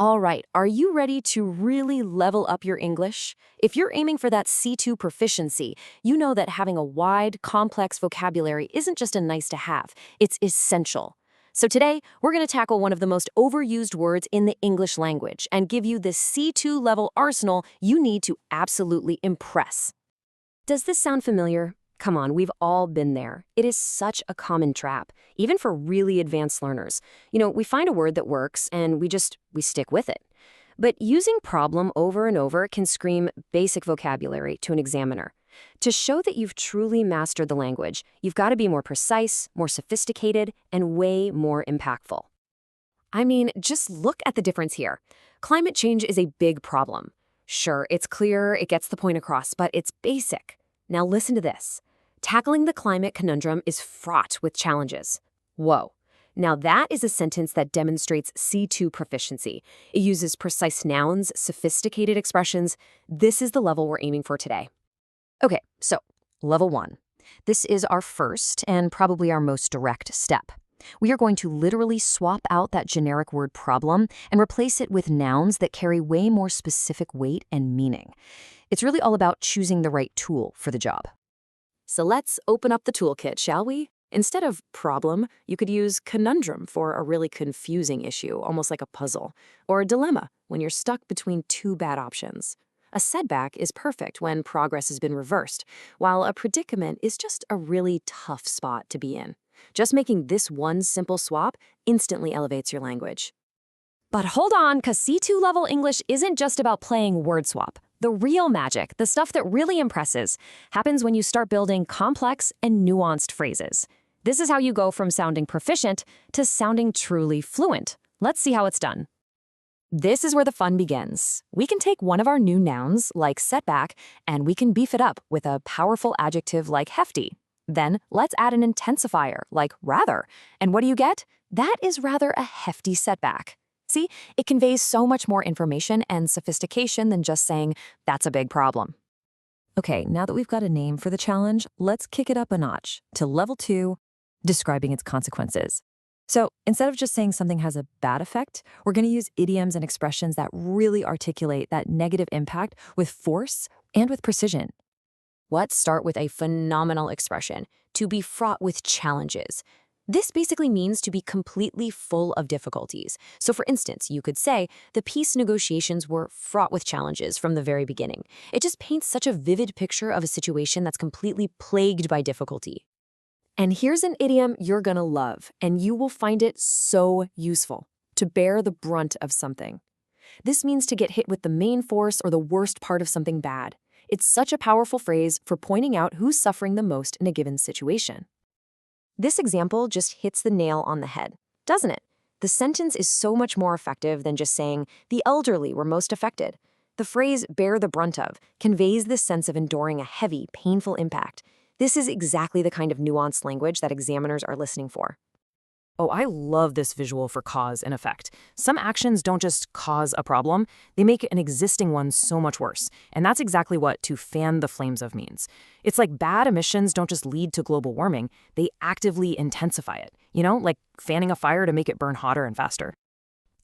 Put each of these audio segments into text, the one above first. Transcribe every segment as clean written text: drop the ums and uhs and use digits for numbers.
All right, are you ready to really level up your English? If you're aiming for that C2 proficiency, you know that having a wide, complex vocabulary isn't just a nice to have, it's essential. So today, we're going to tackle one of the most overused words in the English language and give you the C2 level arsenal you need to absolutely impress. Does this sound familiar? Come on, we've all been there. It is such a common trap, even for really advanced learners. We find a word that works and we stick with it. But using problem over and over can scream basic vocabulary to an examiner. To show that you've truly mastered the language, you've got to be more precise, more sophisticated, and way more impactful. I mean, just look at the difference here. Climate change is a big problem. Sure, it's clear, it gets the point across, but it's basic. Now listen to this. Tackling the climate conundrum is fraught with challenges. Whoa. Now that is a sentence that demonstrates C2 proficiency. It uses precise nouns, sophisticated expressions. This is the level we're aiming for today. Okay, so level 1. This is our first and probably our most direct step. We are going to literally swap out that generic word problem and replace it with nouns that carry way more specific weight and meaning. It's really all about choosing the right tool for the job. So let's open up the toolkit, shall we? Instead of problem, you could use conundrum for a really confusing issue, almost like a puzzle, or a dilemma when you're stuck between two bad options. A setback is perfect when progress has been reversed, while a predicament is just a really tough spot to be in. Just making this one simple swap instantly elevates your language. But hold on, because C2 level English isn't just about playing word swap. The real magic, the stuff that really impresses, happens when you start building complex and nuanced phrases. This is how you go from sounding proficient to sounding truly fluent. Let's see how it's done. This is where the fun begins. We can take one of our new nouns, like setback, and we can beef it up with a powerful adjective like hefty. Then let's add an intensifier, like rather. And what do you get? That is rather a hefty setback. See, it conveys so much more information and sophistication than just saying, that's a big problem. Okay, now that we've got a name for the challenge, let's kick it up a notch to level 2, describing its consequences. So instead of just saying something has a bad effect, we're going to use idioms and expressions that really articulate that negative impact with force and with precision. Let's start with a phenomenal expression, to be fraught with challenges. This basically means to be completely full of difficulties. So for instance, you could say, the peace negotiations were fraught with challenges from the very beginning. It just paints such a vivid picture of a situation that's completely plagued by difficulty. And here's an idiom you're gonna love, and you will find it so useful: to bear the brunt of something. This means to get hit with the main force or the worst part of something bad. It's such a powerful phrase for pointing out who's suffering the most in a given situation. This example just hits the nail on the head, doesn't it? The sentence is so much more effective than just saying, the elderly were most affected. The phrase bear the brunt of conveys this sense of enduring a heavy, painful impact. This is exactly the kind of nuanced language that examiners are listening for. Oh, I love this visual for cause and effect. Some actions don't just cause a problem, they make an existing one so much worse. And that's exactly what to fan the flames of means. It's like bad emissions don't just lead to global warming, they actively intensify it. Like fanning a fire to make it burn hotter and faster.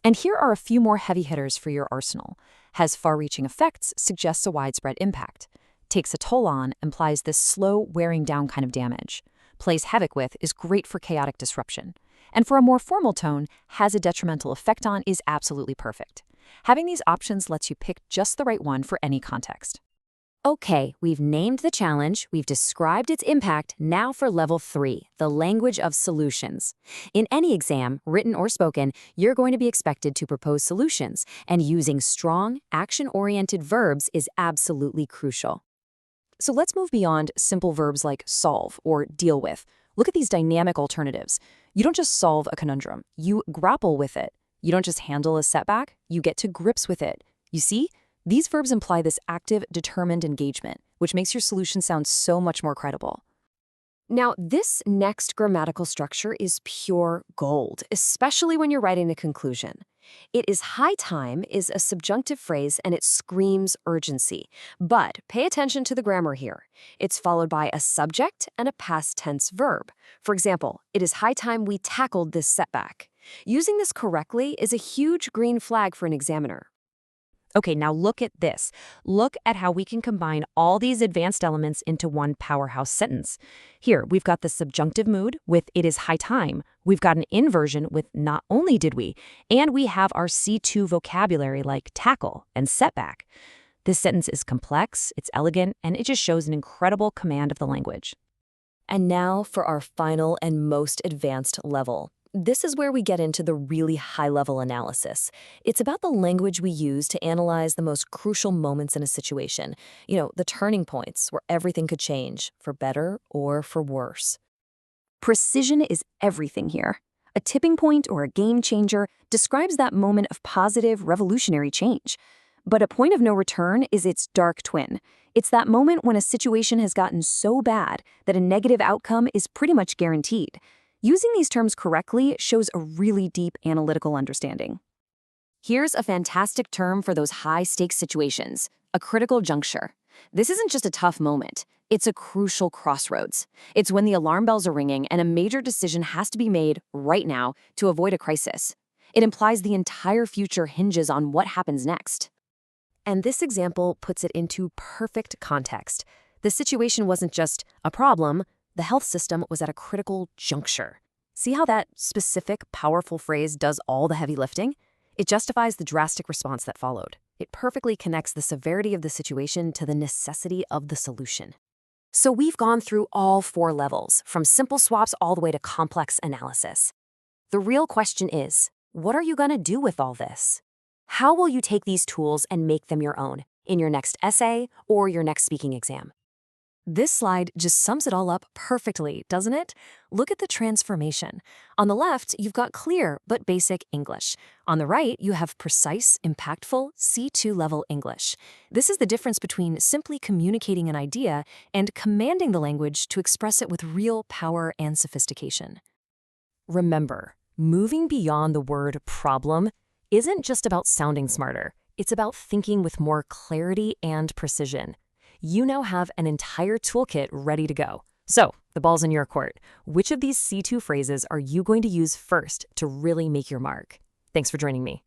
And here are a few more heavy hitters for your arsenal. Has far-reaching effects, suggests a widespread impact. Takes a toll on, implies this slow, wearing down kind of damage. Plays havoc with is great for chaotic disruption. And for a more formal tone, has a detrimental effect on is absolutely perfect. Having these options lets you pick just the right one for any context. Okay, we've named the challenge, we've described its impact, now for level 3, the language of solutions. In any exam, written or spoken, you're going to be expected to propose solutions, and using strong, action-oriented verbs is absolutely crucial. So let's move beyond simple verbs like solve or deal with. Look at these dynamic alternatives. You don't just solve a conundrum, you grapple with it. You don't just handle a setback, you get to grips with it. You see? These verbs imply this active, determined engagement, which makes your solution sound so much more credible. Now, this next grammatical structure is pure gold, especially when you're writing a conclusion. It is high time is a subjunctive phrase and it screams urgency. But pay attention to the grammar here. It's followed by a subject and a past tense verb. For example, it is high time we tackled this setback. Using this correctly is a huge green flag for an examiner. Okay, now look at this. Look at how we can combine all these advanced elements into one powerhouse sentence. Here, we've got the subjunctive mood with it is high time. We've got an inversion with not only did we, and we have our C2 vocabulary like tackle and setback. This sentence is complex, it's elegant, and it just shows an incredible command of the language. And now for our final and most advanced level. This is where we get into the really high-level analysis. It's about the language we use to analyze the most crucial moments in a situation. The turning points where everything could change, for better or for worse. Precision is everything here. A tipping point or a game changer describes that moment of positive, revolutionary change. But a point of no return is its dark twin. It's that moment when a situation has gotten so bad that a negative outcome is pretty much guaranteed. Using these terms correctly shows a really deep analytical understanding. Here's a fantastic term for those high-stakes situations, a critical juncture. This isn't just a tough moment. It's a crucial crossroads. It's when the alarm bells are ringing and a major decision has to be made right now to avoid a crisis. It implies the entire future hinges on what happens next. And this example puts it into perfect context. The situation wasn't just a problem. The health system was at a critical juncture. See how that specific, powerful phrase does all the heavy lifting? It justifies the drastic response that followed. It perfectly connects the severity of the situation to the necessity of the solution. So we've gone through all 4 levels, from simple swaps all the way to complex analysis. The real question is, what are you going to do with all this? How will you take these tools and make them your own in your next essay or your next speaking exam? This slide just sums it all up perfectly, doesn't it? Look at the transformation. On the left, you've got clear but basic English. On the right, you have precise, impactful C2 level English. This is the difference between simply communicating an idea and commanding the language to express it with real power and sophistication. Remember, moving beyond the word problem isn't just about sounding smarter. It's about thinking with more clarity and precision. You now have an entire toolkit ready to go. So, the ball's in your court. Which of these C2 phrases are you going to use first to really make your mark? Thanks for joining me.